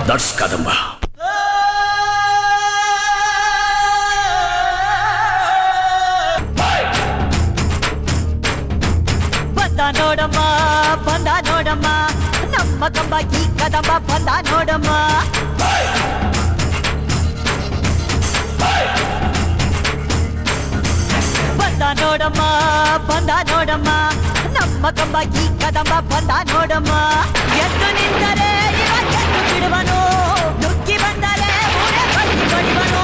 That's Kadamba. ಬಂದ ನೋಡಮ್ಮ ಬಂದ ನೋಡಮ್ಮ ನಮ್ಮ ಕಂಬ ಈ ಕದಂಬ ಬಂದ ನೋಡಮ್ಮ. ಬಂದ ನೋಡಮ್ಮ ಬಂದ ನೋಡಮ್ಮ ನಮ್ಮ ಕಂಬ ಈ ಕದಂಬ ಬಂದ ನೋಡಮ್ಮ. ಎದ್ದು ನಿಂತರೆ ಇವ ಗೆದ್ದು ಬಿಡುವನು, ನುಗ್ಗಿ ಬಂದರೆ ಊರೇ ಬಗ್ಗಿ ಬಡಿವನು.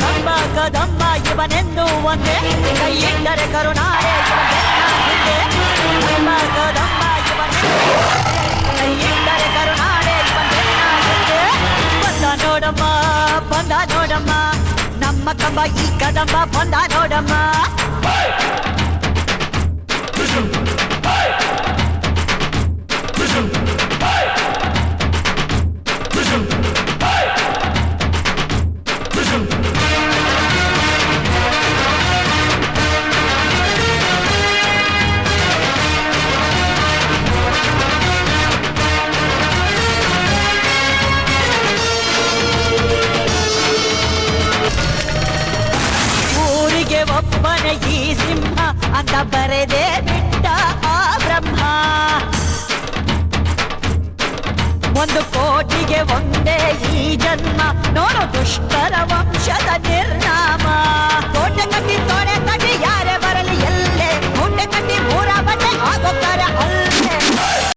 ಕಂಬ ಕದಂಬ ಇವನೆಂದು ಒಂದೇ, ಕೈ ಇಟ್ಟರೆ ಕರುನಾಡೆ ಇವ ಬೆನ್ನ ಹಿಂದೆ. ಕಂಬ ಕದಂಬ ಇವನೆಂದು ಕೈ ಇಟ್ಟರೆ ಕರುನಾಡೆ ಇವ ಬೆನ್ನ ಹಿಂದೆ. ಬಂದ ನೋಡಮ್ಮ ಬಂದ ನೋಡಮ್ಮ ನಮ್ಮ ಕಂಬ ಈ ಕದಂಬ ಬಂದ ನೋಡಮ್ಮ. ಊರಿಗೆ ಒಬ್ಬನೇ ಈ ಸಿಂಹ ಅಂತ ಬರೆದೇ ಬಿಟ್ಟ ಆ ಬ್ರಹ್ಮ. 1 ಕೋಟಿಗೆ ಒಂದೇ ಈ ಜನ್ಮ, ನೋಡು ದುಷ್ಟರ ವಂಶದ ನಿರ್ನಾಮ. ಕೋಟೆ ಕಟ್ಟಿ ತೊಡೆ